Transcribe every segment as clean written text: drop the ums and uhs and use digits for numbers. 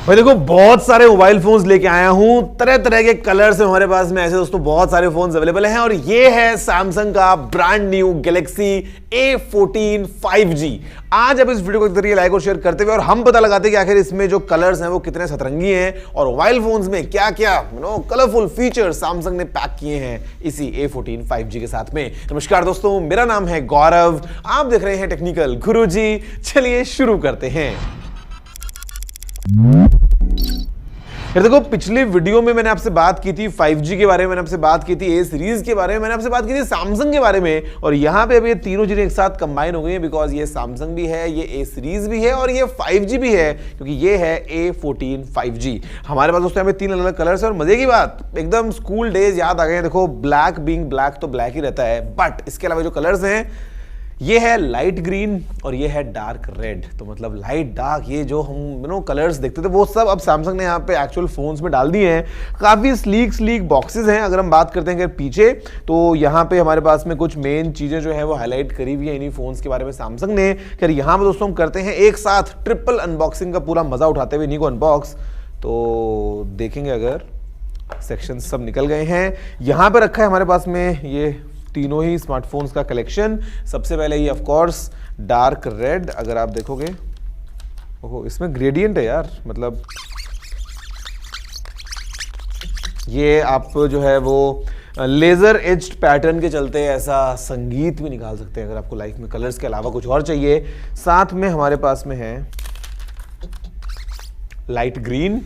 भाई देखो बहुत सारे मोबाइल फोन्स लेके आया हूं, तरह तरह के कलर्स हैं हमारे पास में। ऐसे दोस्तों बहुत सारे फोन्स अवेलेबल हैं और ये है सैमसंग का brand new Galaxy A14 5G। आज अब इस वीडियो को जरिए लाइक और शेयर करते हुए और हम पता लगाते हैं कि आखिर इसमें जो कलर्स हैं वो कितने सतरंगी हैं और मोबाइल फोन्स में क्या क्या कलरफुल फीचर्स सैमसंग ने पैक किए हैं इसी A14 5G के साथ में। नमस्कार दोस्तों, मेरा नाम है गौरव, आप देख रहे हैं टेक्निकल गुरुजी। चलिए शुरू करते हैं। देखो पिछली वीडियो में मैंने आपसे बात की थी 5G के बारे में, मैंने आपसे बात की थी A सीरीज के बारे में, मैंने आपसे बात की थी सैमसंग के बारे में। और यहां पे अब ये तीनों चीजें एक साथ कंबाइन हो गई हैं बिकॉज ये सैमसंग भी है, ये A सीरीज भी है और ये 5G भी है, क्योंकि ये है A14 5G। हमारे पास दोस्तों यहाँ पे तीन अलग अलग कलर्स है और मजे की बात एकदम स्कूल डेज याद आ गए। देखो ब्लैक बीइंग ब्लैक तो ब्लैक ही रहता है, बट इसके अलावा जो कलर्स हैं ये है लाइट ग्रीन और ये है डार्क रेड। तो मतलब लाइट डार्क ये जो हम कलर्स देखते थे वो सब अब सैमसंग ने यहाँ पे एक्चुअल फोन्स में डाल दिए हैं। काफ़ी स्लीक बॉक्सेस हैं। अगर हम बात करते हैं पीछे तो यहाँ पे हमारे पास में कुछ मेन चीज़ें जो है वो हाईलाइट करी हुई है इन्हीं फोन्स के बारे में सैमसंग ने। खैर यहाँ पे दोस्तों हम करते हैं एक साथ ट्रिपल अनबॉक्सिंग का पूरा मजा उठाते हुए इन्हीं को अनबॉक्स। तो देखेंगे अगर सेक्शन सब निकल गए हैं। यहाँ पे रखा है हमारे पास में ये तीनों ही स्मार्टफोन्स का कलेक्शन। सबसे पहले ये ऑफ कोर्स डार्क रेड, अगर आप देखोगे ओहो इसमें ग्रेडियंट है यार, मतलब ये आप जो है वो लेजर एज्ड पैटर्न के चलते ऐसा संगीत भी निकाल सकते हैं अगर आपको लाइफ में कलर्स के अलावा कुछ और चाहिए। साथ में हमारे पास में है लाइट ग्रीन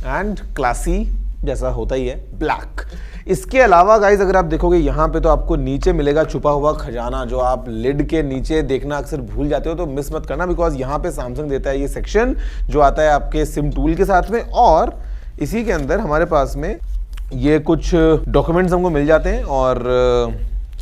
एंड क्लासी जैसा होता ही है ब्लैक। इसके अलावा गाइज अगर आप देखोगे यहाँ पे तो आपको नीचे मिलेगा छुपा हुआ खजाना, जो आप लिड के नीचे देखना अक्सर भूल जाते हो, तो मिस मत करना बिकॉज यहाँ पे सैमसंग देता है ये सेक्शन जो आता है आपके सिम टूल के साथ में। और इसी के अंदर हमारे पास में ये कुछ डॉक्यूमेंट्स हमको मिल जाते हैं और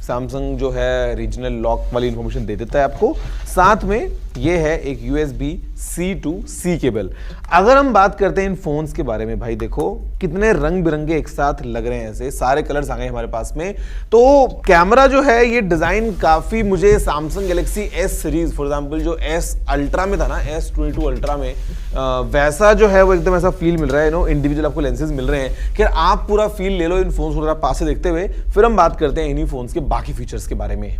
सैमसंग जो है रीजनल लॉक वाली इंफॉर्मेशन दे देता है आपको। साथ में ये है एक USB-C to C केबल। अगर हम बात करते हैं इन फोन्स के बारे में, भाई देखो कितने रंग बिरंगे एक साथ लग रहे हैं, ऐसे सारे कलर्स आ गए हमारे पास में। तो कैमरा जो है ये डिजाइन काफी मुझे Samsung Galaxy S series for example जो S अल्ट्रा में था ना, S22 अल्ट्रा में वैसा जो है वो एकदम ऐसा फील मिल रहा है। इंडिविजुअल आपको लेंसेज मिल रहे हैं। खैर आप पूरा फील ले लो इन फोन्स को पास से देखते हुए, फिर हम बात करते हैं इन्हीं फोन्स के बाकी फीचर्स के बारे में।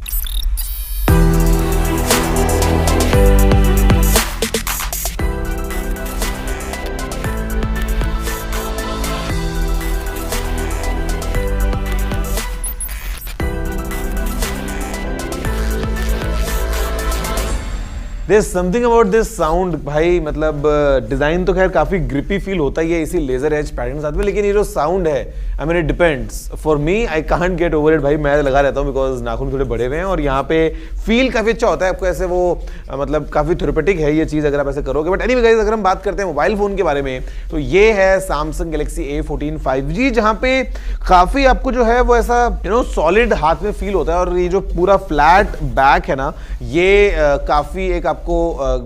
There's something about this sound भाई, मतलब डिजाइन तो खैर काफी ग्रिपी फील होता ही है इसी लेजर एज पैटर्न के साथ में, लेकिन ये जो साउंड है I mean it depends. For me I can't get over it भाई, मैं लगा रहता हूँ बिकॉज नाखून थोड़े बड़े हुए हैं और यहाँ पे फील काफी अच्छा होता है आपको ऐसे वो मतलब काफी थेरेपेटिक है ये चीज अगर आप ऐसे करोगे। बट एनीवे गाइस अगर हम बात करते हैं मोबाइल फोन के बारे में तो ये है सैमसंग गैलेक्सी A14 5G, जहाँ पे काफी आपको जो है वो ऐसा सॉलिड हाथ में फील होता है और ये जो पूरा फ्लैट बैक है ना ये काफी एक आपको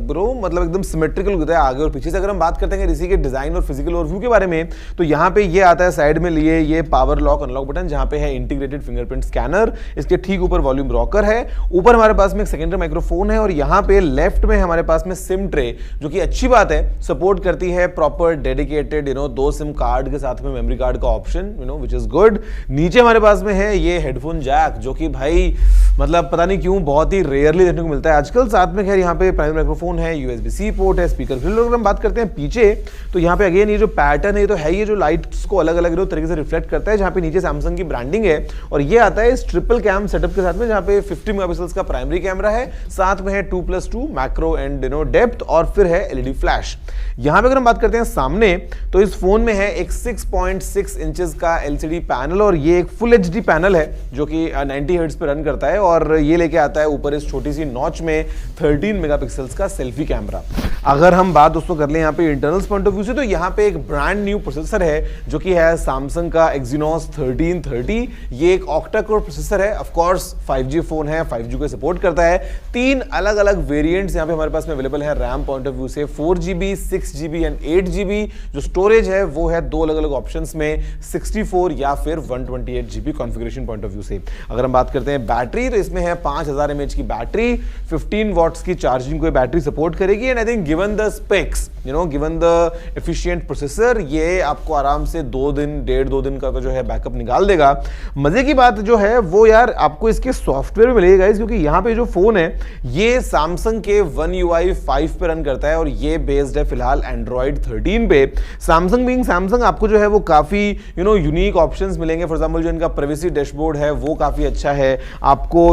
ब्रो मतलब एकदम सिमेट्रिकल होता है आगे और पीछे से। अगर हम बात करते हैं इसी के डिजाइन और फिजिकल ओवरव्यू के बारे में तो यहाँ पे ये आता है साइड में लिए ये पावर लॉक अनलॉक बटन, जहाँ पे है इंटीग्रेटेड फिंगरप्रिंट स्कैनर, इसके ठीक ऊपर वॉल्यूम रॉकर है, ऊपर हमारे पास में एक सेकेंडरी माइक्रोफोन है और यहाँ पे लेफ्ट में हमारे पास में सिम ट्रे, जो कि अच्छी बात है, सपोर्ट करती है प्रॉपर डेडिकेटेड 2 सिम कार्ड के साथ में मेमोरी कार्ड का ऑप्शन विच इज गुड। नीचे हमारे पास में है ये हेडफोन जैक, जो कि भाई मतलब पता नहीं क्यों बहुत ही रेयरली देखने को मिलता है आजकल। साथ में खैर यहाँ पे प्राइमरी माइक्रोफोन है, USB-C पोर्ट है, स्पीकर ग्रिल। अगर हम बात करते हैं पीछे तो यहाँ पे अगेन ये जो पैटर्न है ये तो है ये जो लाइट्स को अलग अलग तरीके से रिफ्लेक्ट करता है, जहाँ पे नीचे सैमसंग की ब्रांडिंग है और ये आता है इस ट्रिपल कैम सेटअप के साथ में, जहाँ पे 50 मेगापिक्सल्स का प्राइमरी कैमरा है, साथ में है 2+2 मैक्रो एंड डेप्थ और फिर है LED फ्लैश। यहाँ पे अगर हम बात करते हैं सामने तो इस फोन में है एक 6.6 इंचेस का LCD पैनल और ये एक फुल HD पैनल है जो कि 90 हर्ट्ज पे रन करता है और ये लेके आता है ऊपर इस छोटी सी नॉच में 13 मेगापिक्सल्स का सेल्फी कैमरा। अगर हम बात दोस्तों कर लें यहाँ पे इंटरनल्स पॉइंट ऑफ व्यू से तो यहाँ पे एक ब्रांड न्यू प्रोसेसर है जो कि है सैमसंग का Exynos 1330। ये एक ऑक्टा कोर प्रोसेसर है, ऑफ कोर्स 5G फोन है, 5G को सपोर्ट करता है। 3 अलग अलग वेरिएंट्स यहाँ पे हमारे पास में अवेलेबल है रैम पॉइंट ऑफ व्यू से, 4GB 6GB एंड 8GB। जो स्टोरेज है वो है 2 अलग अलग ऑप्शंस में, 64 या फिर 128GB configuration point of view से। अगर हम बात करते हैं बैटरी तो इसमें है 5000 mAh की बैटरी, 15 वॉट्स की चार्ज चार्जिंग को बैटरी सपोर्ट करेगी and I think given the specs, given the efficient processor, ये आपको आराम से 2 दिन 1.5-2 दिन का जो है बैकअप निकाल देगा। मजे की बात जो है वो यार आपको इसके सॉफ्टवेयर में मिलेगा गाइस, क्योंकि यहाँ पे जो फोन है ये सैमसंग के One UI 5 पे रन करता है और ये बेस्ड है फिलहाल एंड्रॉइड 13 पे। सैमसंग बीइंग सैमसंग आपको जो है वो काफी यूनिक ऑप्शंस मिलेंगे। फॉर एग्जांपल जो इनका प्राइवेसी डैशबोर्ड है वो काफी अच्छा है, आपको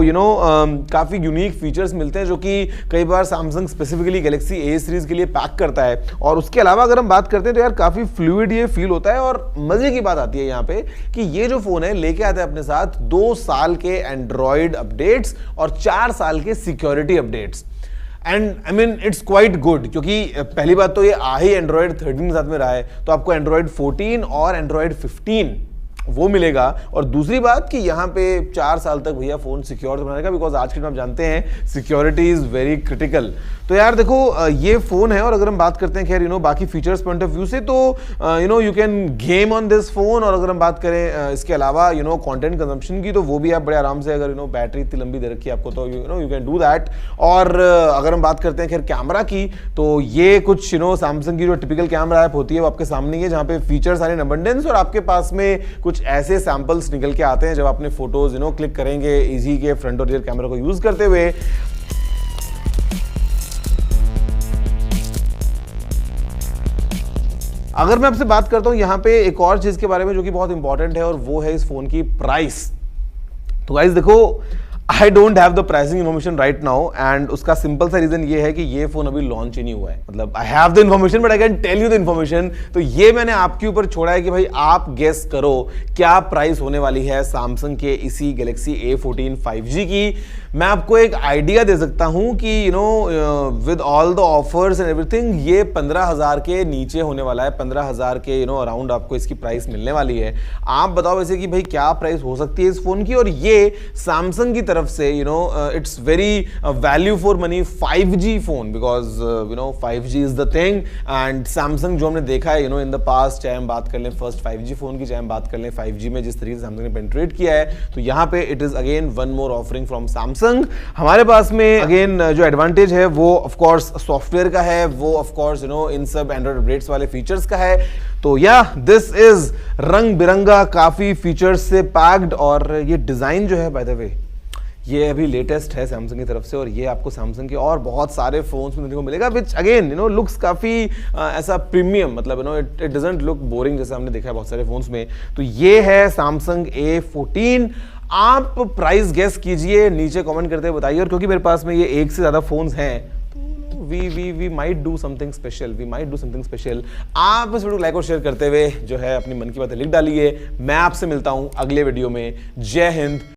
काफी यूनिक फीचर्स मिलते हैं जो कि कई बार Samsung specifically Galaxy A series के लिए पैक करता है। और उसके अलावा अगर हम बात करते हैं तो यार काफी फ्लूइड ये फील होता है। और मजे की बात आती है यहाँ पे कि ये जो फोन है लेके आता है अपने साथ 2 साल के एंड्रॉइड अपडेट्स और 4 साल के security updates. And I mean it's quite good, क्योंकि पहली बात तो ये आ ही एंड्रॉइड 13 के साथ में रहा है, तो आपको एंड्रॉइड 14 और एंड्रॉइड 15 वो मिलेगा। और दूसरी बात कि यहाँ पे 4 साल तक भैया फोन सिक्योर तो बनाएगा, बिकॉज आज के टाइम आप जानते हैं सिक्योरिटी इज वेरी क्रिटिकल। तो यार देखो ये फोन है। और अगर हम बात करते हैं खैर बाकी फीचर्स पॉइंट ऑफ व्यू से तो you can game on this phone. और अगर हम बात करें इसके अलावा कंटेंट कंजम्पशन की, तो वो भी आप बड़े आराम से, अगर बैटरी इतनी लंबी दे रखी है आपको तो यू कैन डू दैट। और अगर हम बात करते हैं खैर कैमरा की, तो ये कुछ सैमसंग की जो टिपिकल कैमरा ऐप होती है वो आपके सामने ही है, जहाँ पे फीचर्स आर इन अबंडेंस और आपके पास में कुछ ऐसे सैंपल्स निकल के आते हैं जब अपने फोटोज क्लिक करेंगे इजी के फ्रंट और रियर कैमरा को यूज करते हुए। अगर मैं आपसे बात करता हूं यहां पे एक और चीज के बारे में जो कि बहुत इंपॉर्टेंट है, और वो है इस फोन की प्राइस। तो गाइस देखो, I don't have the pricing information right now, and उसका सिंपल सा रीजन ये है कि ये फोन अभी लॉन्च ही नहीं हुआ है। मतलब I have the information but I can tell you the information. तो ये मैंने आपके ऊपर छोड़ा है कि भाई आप गेस करो क्या प्राइस होने वाली है सैमसंग के इसी गैलेक्सी A14 5G की। मैं आपको एक आइडिया दे सकता हूं कि with all the offers and everything ये 15,000 के नीचे होने वाला है। 15,000 के अराउंड आपको इसकी प्राइस मिलने वाली है। आप बताओ वैसे कि भाई क्या प्राइस हो सकती है इस फोन की। और ये सैमसंग की तरफ से it's very value for money 5G phone, because 5G is the thing. And Samsung जो हमने देखा है इन द पास्ट, चाहे हम बात कर लें फर्स्ट 5G फोन की, चाहे हम बात कर लें 5G में जिस तरीके से सैमसंग ने पेनिट्रेट किया है, तो यहाँ पे it is again one more offering from Samsung. हमारे पास में अगेन जो एडवांटेज है वो ऑफ कोर्स सॉफ्टवेयर का है, वो ऑफ कोर्स इन सब एंड्रॉइड अपडेट्स वाले फीचर्स का है। तो या दिस इज रंग बिरंगा काफी फीचर्स से पैक्ड। और ये डिजाइन जो है बाय ड वे ये अभी लेटेस्ट है सैमसंग की तरफ से, और ये आपको सैमसंग के और बहुत सारे फोन्स में देखने को मिलेगा, विच अगेन लुक्स काफी ऐसा प्रीमियम, मतलब इट डजंट लुक बोरिंग जैसा हमने देखा है बहुत सारे फोन्स में। तो ये है सैमसंग A14। आप प्राइस गेस कीजिए, नीचे कमेंट करते हुए बताइए। और क्योंकि मेरे पास में ये एक से ज्यादा फोन्स हैं, we might do something special। आप इस वीडियो को लाइक और शेयर करते हुए जो है अपनी मन की बातें लिख डालिए। मैं आपसे मिलता हूं अगले वीडियो में। जय हिंद।